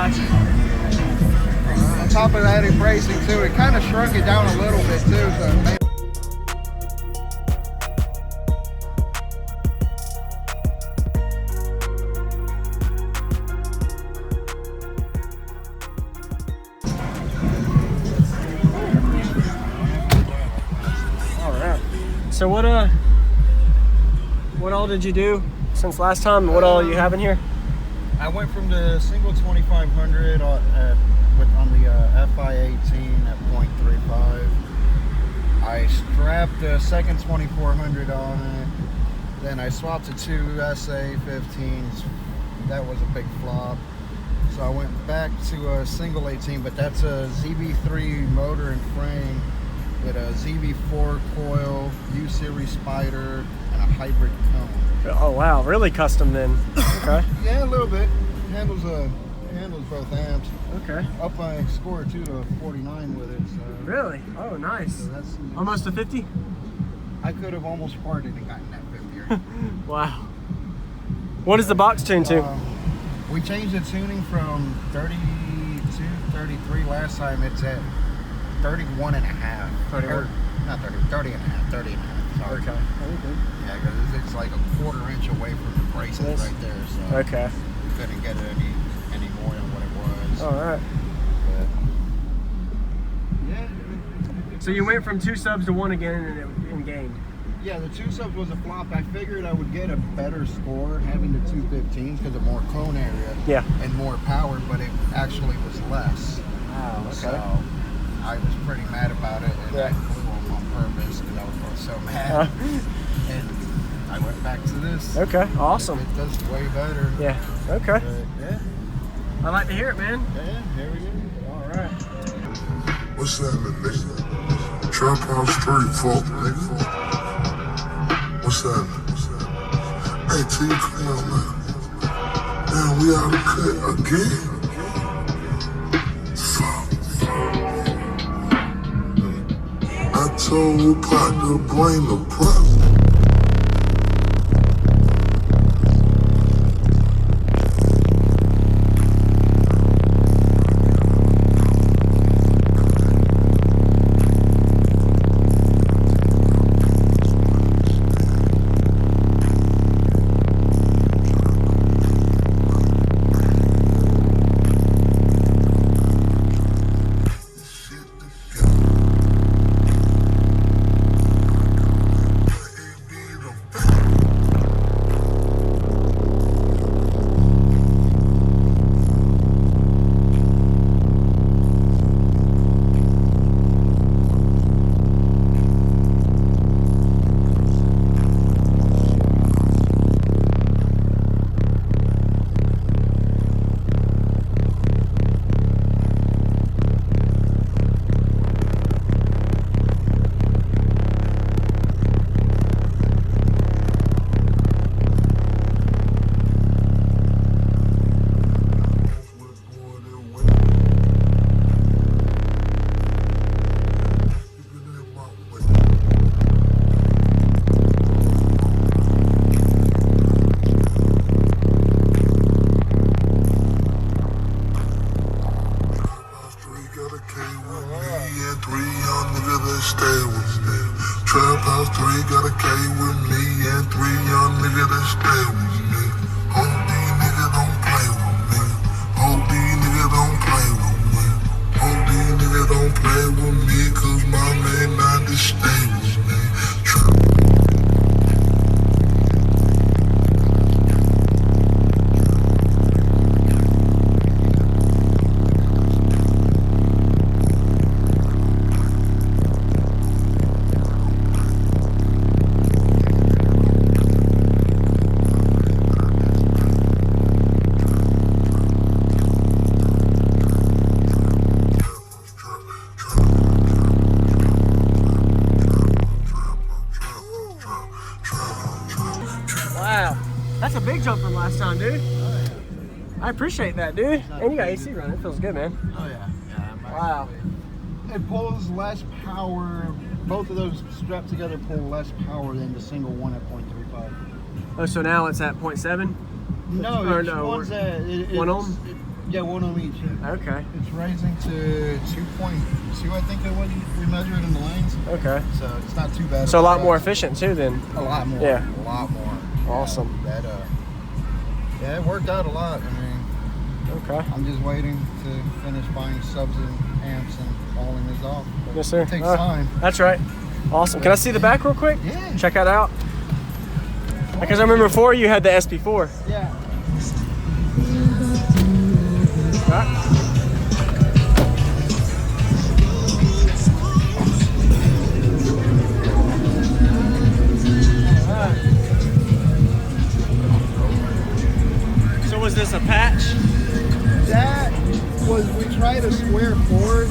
Gotcha. On top of that, bracing too, it kind of shrunk it down a little bit too. So it made So what all did you do since last time? What all you have in here? I went from the single 2500 on the FI18 at 0.35. I strapped the second 2400 on it. Then I swapped to two SA15s. That was a big flop. So I went back to a single 18, but that's a Zv3 Motor and Frame with a Zv4 Coil, U-Series Spider, and a hybrid cone. Oh wow, really custom then. Okay. Yeah, a little bit. Handles both amps. Okay. Up I scored 2 to 49 with it. So. Really? Oh, nice. So that's almost a 50? I could have almost parted and gotten that 50. Wow. What is the box tuned to? We changed the tuning from 32, 33 last time. It's at 31 and a half. 31? Not 30, 30 and a half, 30 and a half. Sorry. Okay. Yeah, because it's like a quarter-inch away from the braces right there. So okay. We couldn't get it any more than what it was. All right. But, yeah. So you went from 2 subs to 1 again and gained. Yeah, the 2 subs was a flop. I figured I would get a better score having the 215s because of more cone area and more power, but it actually was less. Wow, okay. So I was pretty mad about it, and I flew them on purpose because I was so mad. And I went back to this. Okay, awesome. It does way better. Yeah, okay. But, yeah. I like to hear it, man. Yeah, here we go. All right. What's happening, nigga? Trap house straight, folk, nigga. What's happening? Hey, T, come on, man. Man, we out of cut again. Fuck. I told Pot to blame the prop. That's a big jump from last time, dude. Oh, yeah. I appreciate that, dude. And you got AC running. It feels good, man. Oh, yeah. Wow. It pulls less power. Both of those strapped together pull less power than the single one at 0.35. Oh, so now it's at 0.7? No, or no, one's at... One ohm? Yeah, one on each. Yeah. Okay. It's raising to 2.2, I think it was. We measured in the lanes. Okay. So it's not too bad. So a lot more efficient too then. A lot more. Yeah. A lot more. Awesome. Yeah, it worked out a lot. I mean, okay. I'm just waiting to finish buying subs and amps and hauling this off. But Yes, sir. it takes time. That's right. Awesome. Can I see the back real quick? Yeah. Check that out. Because I remember before you had the SP4. Yeah. So was this a patch? That was, we tried a square forward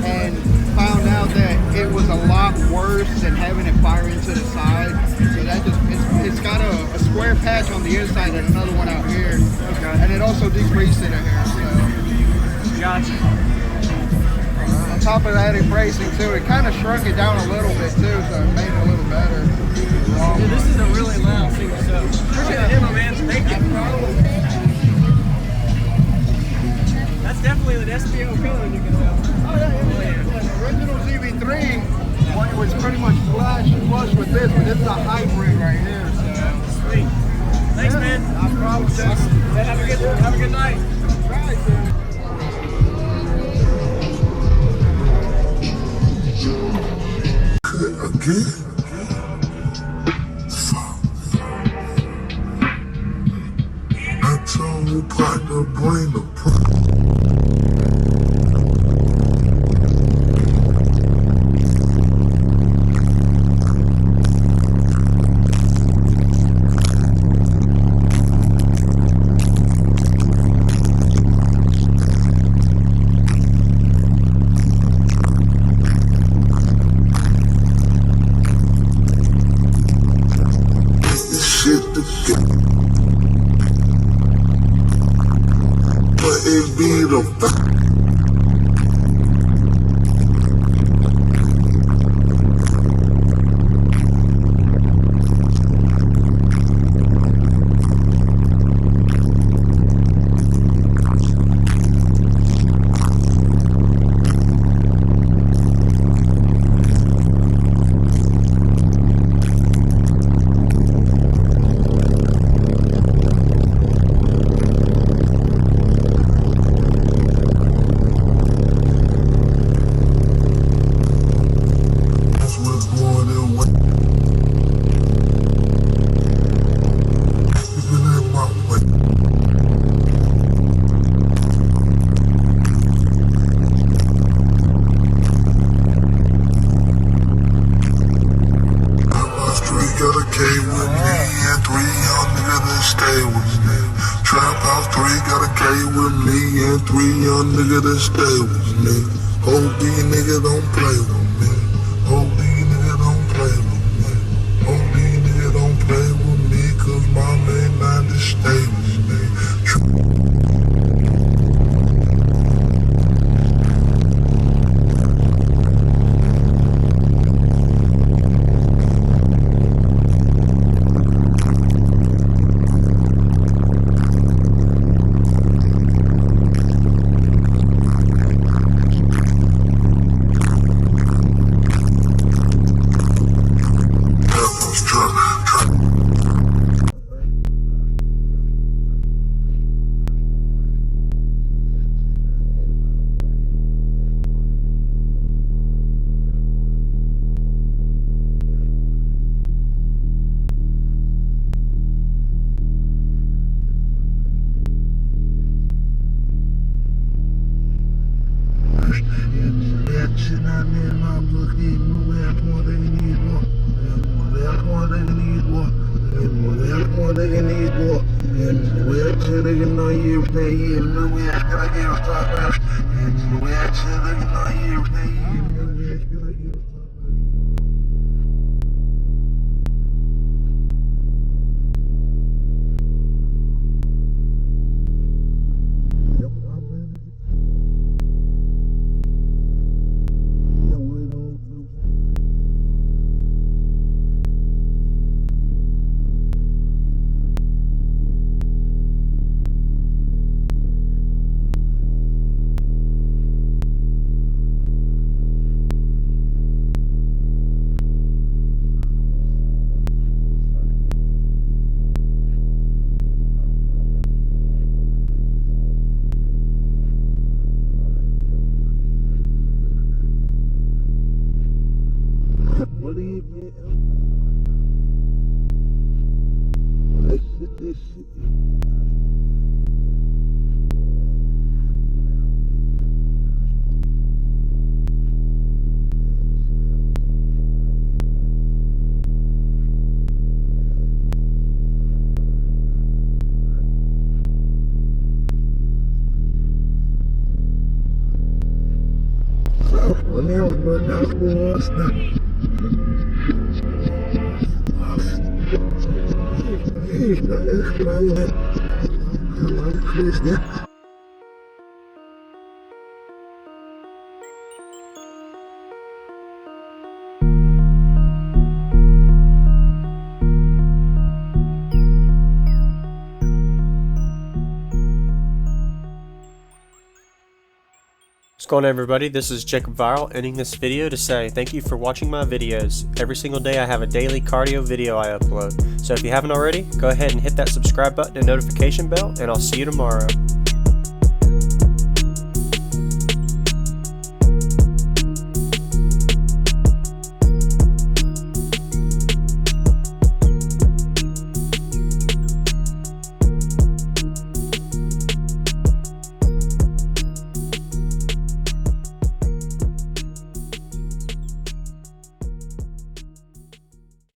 and found out that it was a lot worse than having it fire into the side. So that just, it's got a square patch on the inside and another one out here. Okay. And it also decreased it in here. So. Gotcha. On top of that, bracing too, it kind of shrunk it down a little bit too, so it made it a little better. Dude, this is a really loud single sub. Appreciate the demo, man. Thank you. That's definitely the SPO feeling you can tell. Oh yeah. The original Zv3 one was pretty much flush with this, but this is a hybrid right here. So. Sweet. Thanks, man. No problem. Yeah, have a good night. Right, dude. Again? I told you partner bring the shit together. But it be the nigga that stay with me. Hope these niggas don't play with me. Hope these niggas don't play with me. Hope these niggas don't play with me, cause my main mind is stay with me. What's going on, everybody? This is JacobViral, ending this video to say thank you for watching my videos. Every single day I have a daily cardio video I upload. So if you haven't already, go ahead and hit that subscribe button and notification bell, and I'll see you tomorrow.